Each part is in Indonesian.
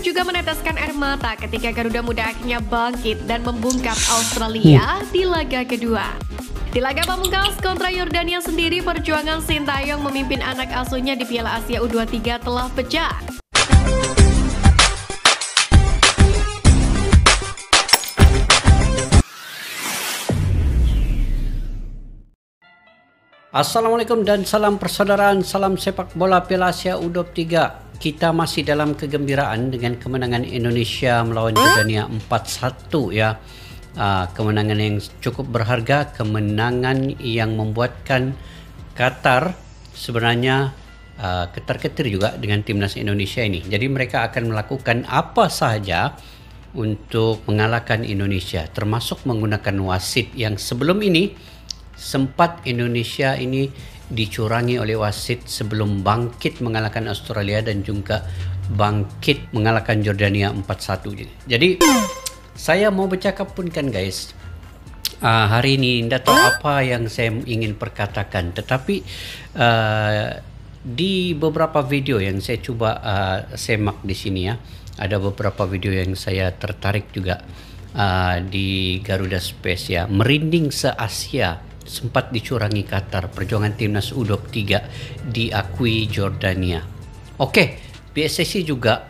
Sintayong juga meneteskan air mata ketika Garuda Muda akhirnya bangkit dan membungkam Australia di laga kedua. Di laga pamungkas kontra Yordania sendiri, perjuangan Sintayong memimpin anak asuhnya di Piala Asia U23 telah pecah. Assalamualaikum dan salam persaudaraan, salam sepak bola Piala Asia U23. Kita masih dalam kegembiraan dengan kemenangan Indonesia melawan Jordania 4-1 ya. Kemenangan yang cukup berharga, kemenangan yang membuatkan Qatar sebenarnya ketar-ketir juga dengan timnas Indonesia ini. Jadi mereka akan melakukan apa sahaja untuk mengalahkan Indonesia, termasuk menggunakan wasit yang sebelum ini sempat Indonesia ini dicurangi oleh wasit sebelum bangkit mengalahkan Australia dan juga bangkit mengalahkan Jordania 4-1. Jadi saya mau bercakap pun kan guys, hari ini tidak tahu apa yang saya ingin perkatakan, tetapi di beberapa video yang saya coba semak di sini ya, ada beberapa video yang saya tertarik juga di Garuda Space ya, merinding se-Asia. Sempat dicurangi Qatar, perjuangan timnas U23 diakui Jordania. Oke, PSSI juga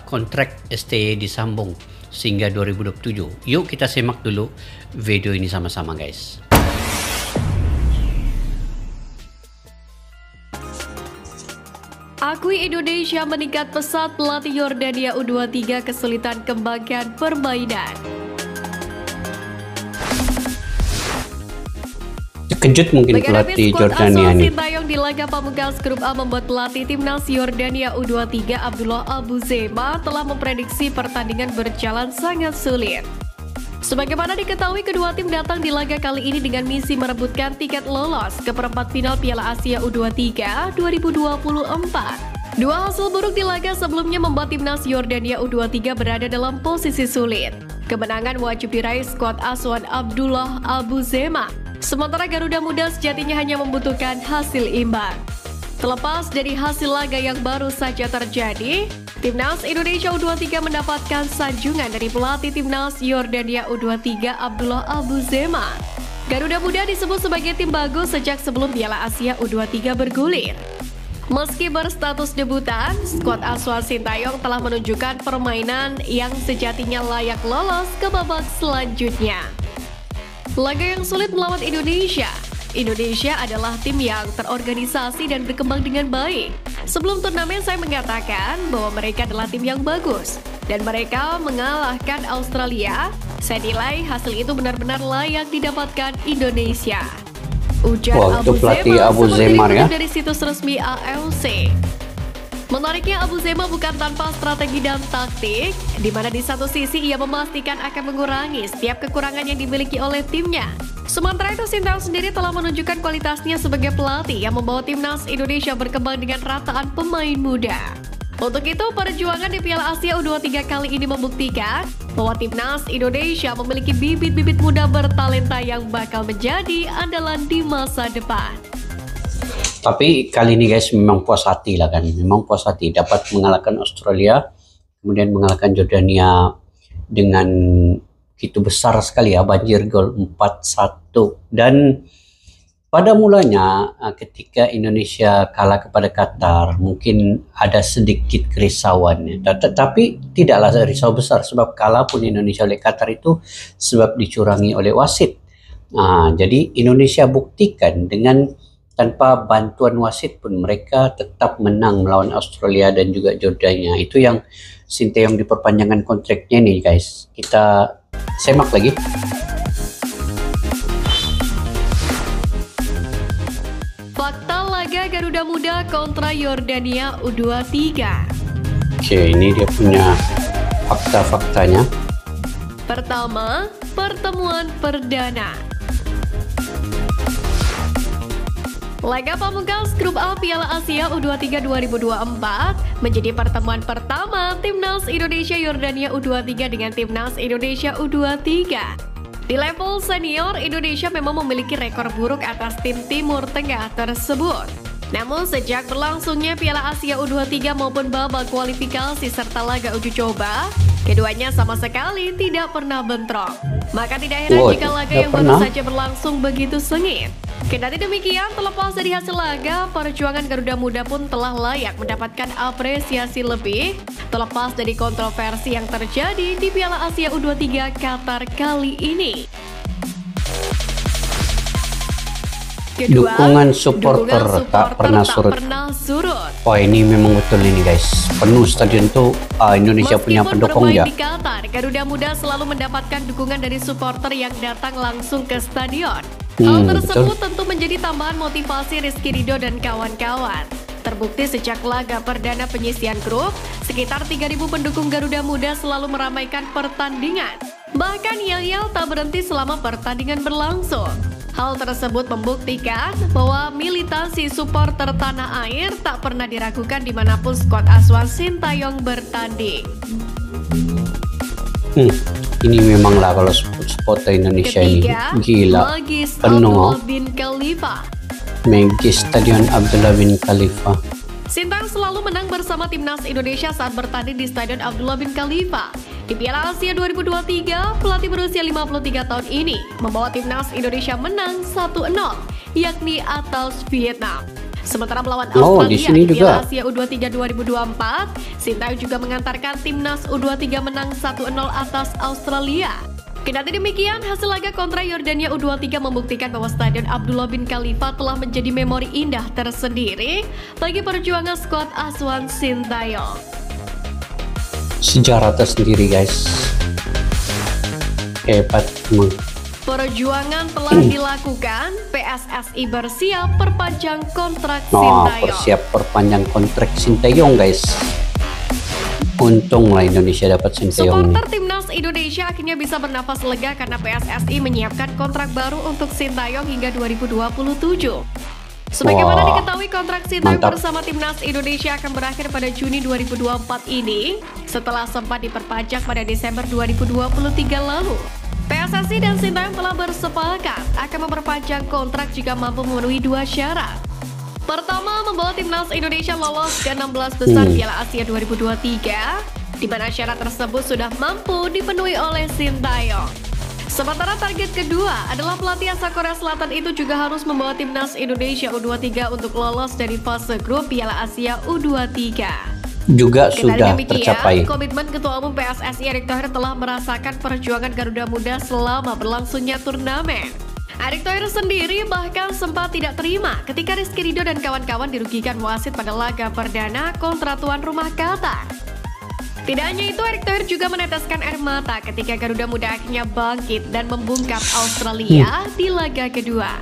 kontrak STY disambung sehingga 2027. Yuk kita simak dulu video ini sama-sama guys. Akui Indonesia meningkat pesat, pelatih Yordania U23 kesulitan kembangkan permainan. Kejut mungkin pelatih Jordania ini. Sintayong di laga pamungkas grup A membuat pelatih timnas Yordania U23 Abdullah Abu Zema telah memprediksi pertandingan berjalan sangat sulit. Sebagaimana diketahui, kedua tim datang di laga kali ini dengan misi merebutkan tiket lolos ke perempat final Piala Asia U23 2024. Dua hasil buruk di laga sebelumnya membuat timnas Yordania U23 berada dalam posisi sulit. Kemenangan wajib diraih skuad asuhan Abdullah Abu Zema. Sementara Garuda Muda sejatinya hanya membutuhkan hasil imbang. Terlepas dari hasil laga yang baru saja terjadi, timnas Indonesia U23 mendapatkan sanjungan dari pelatih timnas Yordania U23 Abdullah Abu Zema. Garuda Muda disebut sebagai tim bagus sejak sebelum Piala Asia U23 bergulir. Meski berstatus debutan, skuad asuhan Sintayong telah menunjukkan permainan yang sejatinya layak lolos ke babak selanjutnya. Laga yang sulit melawan Indonesia. Indonesia adalah tim yang terorganisasi dan berkembang dengan baik. Sebelum turnamen saya mengatakan bahwa mereka adalah tim yang bagus dan mereka mengalahkan Australia. Saya nilai hasil itu benar-benar layak didapatkan Indonesia. Ujar Abu Zema ya dari situs resmi AFC. Menariknya, Abu Zema bukan tanpa strategi dan taktik, di mana di satu sisi ia memastikan akan mengurangi setiap kekurangan yang dimiliki oleh timnya. Sementara itu, Sintayong sendiri telah menunjukkan kualitasnya sebagai pelatih yang membawa timnas Indonesia berkembang dengan rataan pemain muda. Untuk itu, perjuangan di Piala Asia U23 kali ini membuktikan bahwa timnas Indonesia memiliki bibit-bibit muda bertalenta yang bakal menjadi andalan di masa depan. Tapi kali ini guys memang puas hati lah kan, memang puas hati dapat mengalahkan Australia, kemudian mengalahkan Jordania dengan begitu besar sekali ya, banjir gol 4-1. Dan pada mulanya ketika Indonesia kalah kepada Qatar mungkin ada sedikit kerisauan ya. Tetapi tidaklah risau besar, sebab kalah pun Indonesia oleh Qatar itu sebab dicurangi oleh wasit. Jadi Indonesia buktikan dengan tanpa bantuan wasit pun mereka tetap menang melawan Australia dan juga Jordania. Itu yang Sintayong diperpanjangkan kontraknya nih guys. Kita semak lagi. Fakta laga Garuda Muda kontra Yordania U23. Oke, ini dia punya fakta-faktanya. Pertama, pertemuan perdana. Laga pamungkas grup A Piala Asia U23 2024 menjadi pertemuan pertama timnas Indonesia Yordania U23 dengan timnas Indonesia U23. Di level senior, Indonesia memang memiliki rekor buruk atas tim Timur Tengah tersebut. Namun sejak berlangsungnya Piala Asia U23 maupun babak kualifikasi serta laga uji coba, keduanya sama sekali tidak pernah bentrok. Maka tidak heran jika laga yang baru saja berlangsung begitu sengit. Kendati demikian, terlepas dari hasil laga, perjuangan Garuda Muda pun telah layak mendapatkan apresiasi lebih, terlepas dari kontroversi yang terjadi di Piala Asia U23 Qatar kali ini. Kedua, dukungan supporter tak pernah surut. Oh, ini memang betul ini guys. Penuh stadion tuh Indonesia punya pendukung ya. Di Qatar, Garuda Muda selalu mendapatkan dukungan dari supporter yang datang langsung ke stadion. Hal tersebut tentu menjadi tambahan motivasi Rizky Ridho dan kawan-kawan. Terbukti sejak laga perdana penyisian grup, sekitar 3.000 pendukung Garuda Muda selalu meramaikan pertandingan. Bahkan yel-yel tak berhenti selama pertandingan berlangsung. Hal tersebut membuktikan bahwa militansi supporter tanah air tak pernah diragukan dimanapun skuad Asuhan Sintayong bertanding. Ini memanglah kalau supporter Indonesia. Ketiga, ini gila, Magis penuh. Abdullah bin Khalifa. Magis Stadion Abdullah bin Khalifa. Sintayong selalu menang bersama timnas Indonesia saat bertanding di Stadion Abdullah bin Khalifa. Di Piala Asia 2023, pelatih berusia 53 tahun ini membawa timnas Indonesia menang 1-0, yakni atas Vietnam. Sementara melawan Australia di Piala Asia U23 2024, Sintayong juga mengantarkan timnas U23 menang 1-0 atas Australia. Kendati demikian, hasil laga kontra Yordania U23 membuktikan bahwa Stadion Abdullah bin Khalifa telah menjadi memori indah tersendiri bagi perjuangan skuad Asuhan Sintayong. Sejarah tersendiri guys. Hebat emang. Perjuangan telah dilakukan, PSSI bersiap perpanjang kontrak Sintayong. Bersiap perpanjang kontrak Sintayong guys. Untunglah Indonesia dapat Sintayong. Supporter timnas Indonesia akhirnya bisa bernafas lega karena PSSI menyiapkan kontrak baru untuk Sintayong hingga 2027. Sebagaimana diketahui, kontrak Sintayong bersama timnas Indonesia akan berakhir pada Juni 2024 ini setelah sempat diperpanjang pada Desember 2023 lalu. PSSI dan Sintayong telah bersepakat akan memperpanjang kontrak jika mampu memenuhi dua syarat. Pertama, membawa timnas Indonesia lolos ke 16 besar Piala Asia 2023, di mana syarat tersebut sudah mampu dipenuhi oleh Sintayong. Sementara target kedua adalah pelatih asal Korea Selatan itu juga harus membawa timnas Indonesia U23 untuk lolos dari fase grup Piala Asia U23. Juga sudah tercapai. Komitmen Ketua Umum PSSI Erick Thohir telah merasakan perjuangan Garuda Muda selama berlangsungnya turnamen. Erick Thohir sendiri bahkan sempat tidak terima ketika Rizky Ridho dan kawan-kawan dirugikan wasit pada laga perdana kontra tuan rumah Qatar. Tidak hanya itu, Erick Thohir juga meneteskan air mata ketika Garuda Muda akhirnya bangkit dan membungkam Australia di laga kedua.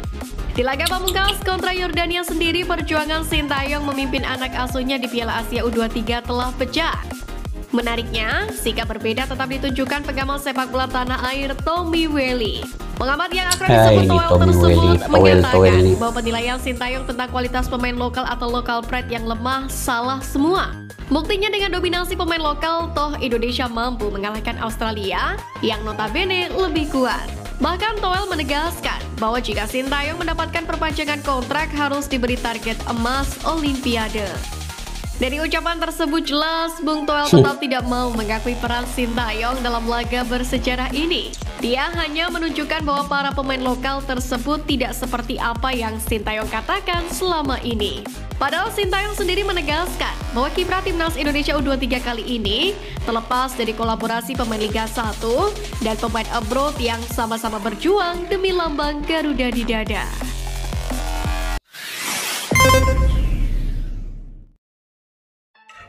Di laga pamungkas kontra Yordania sendiri, perjuangan Sintayong memimpin anak asuhnya di Piala Asia U23 telah pecah. Menariknya, sikap berbeda tetap ditunjukkan pengamat sepak bola tanah air Tommy Welly. Pengamat yang akrab disebut Toel tersebut menyatakan bahwa penilaian Sintayong tentang kualitas pemain lokal atau local pride yang lemah salah semua. Buktinya dengan dominasi pemain lokal, toh Indonesia mampu mengalahkan Australia yang notabene lebih kuat. Bahkan Toel menegaskan bahwa jika Sintayong mendapatkan perpanjangan kontrak harus diberi target emas Olimpiade. Dari ucapan tersebut jelas, Bung Toel tetap tidak mau mengakui peran Sintayong dalam laga bersejarah ini. Dia hanya menunjukkan bahwa para pemain lokal tersebut tidak seperti apa yang Sintayong katakan selama ini. Padahal Sintayong sendiri menegaskan bahwa kiprah timnas Indonesia U23 kali ini terlepas dari kolaborasi pemain Liga 1 dan pemain abroad yang sama-sama berjuang demi lambang Garuda di dada.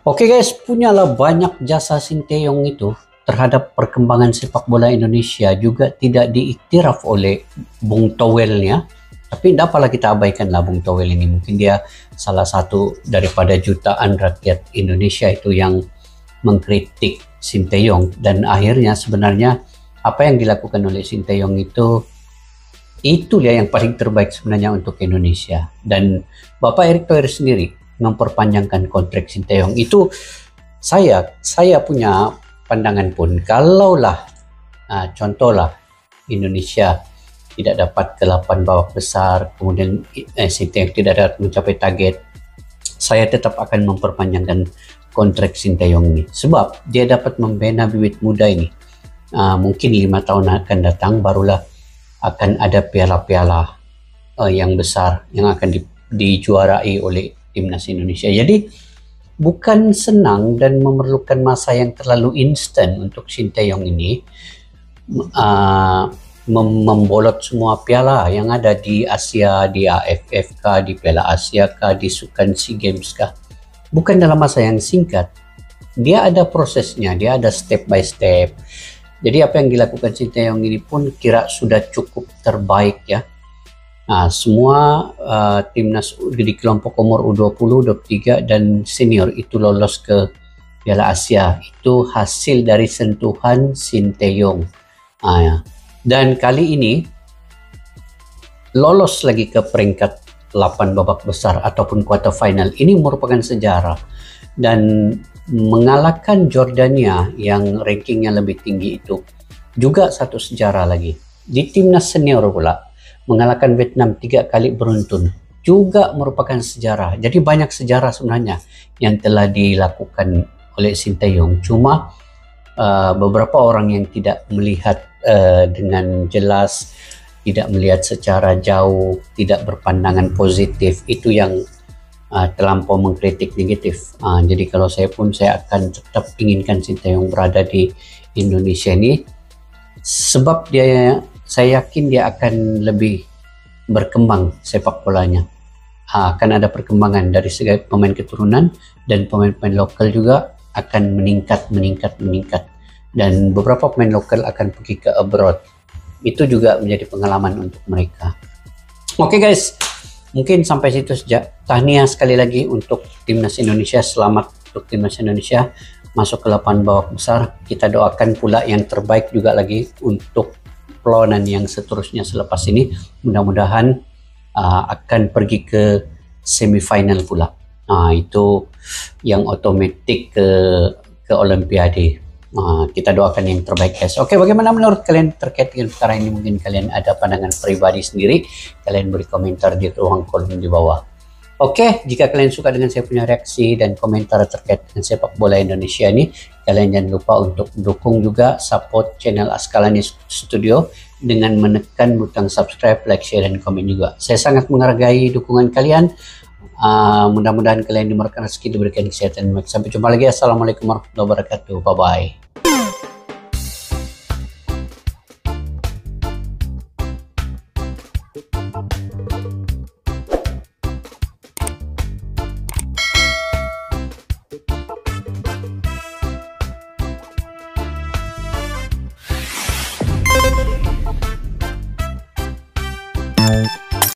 Oke guys, punyalah banyak jasa Sintayong itu terhadap perkembangan sepak bola Indonesia, juga tidak diiktiraf oleh Bung Towelnya. Tapi tidak apalah kita abaikanlah Bung Towel ini. Mungkin dia salah satu daripada jutaan rakyat Indonesia itu yang mengkritik Sintayong. Dan akhirnya sebenarnya apa yang dilakukan oleh Sintayong itu dia yang paling terbaik sebenarnya untuk Indonesia. Dan Bapak Erick Thohir sendiri memperpanjangkan kontrak Sintayong itu, saya punya pandangan pun, kalaulah contohlah Indonesia tidak dapat ke 8 babak besar, kemudian Sintayong tidak dapat mencapai target, saya tetap akan memperpanjangkan kontrak Sinteyong ini. Sebab dia dapat membina bibit muda ini. Mungkin 5 tahun akan datang barulah akan ada piala-piala yang besar yang akan dijuarai oleh timnas Indonesia. Jadi bukan senang dan memerlukan masa yang terlalu instan untuk Sinteyong ini membolot semua piala yang ada di Asia, di AFF kah, di Piala Asia kah, di Sukan SEA Games kah. Bukan dalam masa yang singkat. Dia ada prosesnya, dia ada step by step. Jadi apa yang dilakukan Sinteyong ini pun kira sudah cukup terbaik ya. Semua timnas di kelompok umur U20, U23 dan senior itu lolos ke Piala Asia. Itu hasil dari sentuhan Sinteyong. Dan kali ini lolos lagi ke peringkat 8 babak besar ataupun quarter final. Ini merupakan sejarah. Dan mengalahkan Jordania yang rankingnya lebih tinggi itu juga satu sejarah lagi. Di timnas senior pula mengalahkan Vietnam 3 kali beruntun juga merupakan sejarah. Jadi banyak sejarah sebenarnya yang telah dilakukan oleh Sinteyong. Cuma beberapa orang yang tidak melihat dengan jelas, tidak melihat secara jauh, tidak berpandangan positif, itu yang terlampau mengkritik negatif. Jadi kalau saya akan tetap inginkan Sinteyong berada di Indonesia ini, sebab saya yakin dia akan lebih berkembang sepak bolanya. Akan ada perkembangan dari segi pemain keturunan dan pemain-pemain lokal juga akan meningkat. Dan beberapa pemain lokal akan pergi ke abroad. Itu juga menjadi pengalaman untuk mereka. Oke guys, mungkin sampai situ saja. Tahniah sekali lagi untuk timnas Indonesia. Selamat untuk timnas Indonesia masuk ke 8 babak besar. Kita doakan pula yang terbaik juga lagi untuk perlawanan yang seterusnya selepas ini. Mudah-mudahan akan pergi ke semifinal pula. Itu yang otomatis ke Olimpiade. Kita doakan yang terbaik guys. Oke, bagaimana menurut kalian terkait dengan perkara ini? Mungkin kalian ada pandangan pribadi sendiri. Kalian beri komentar di ruang kolom di bawah. Oke, jika kalian suka dengan saya punya reaksi dan komentar terkait dengan sepak bola Indonesia ini, kalian jangan lupa untuk dukung juga support channel Askalani Studio dengan menekan butang subscribe, like, share, dan komen juga. Saya sangat menghargai dukungan kalian. Mudah-mudahan kalian dimurahkan rezeki, diberikan kesehatan. Sampai jumpa lagi. Assalamualaikum warahmatullahi wabarakatuh. Bye-bye.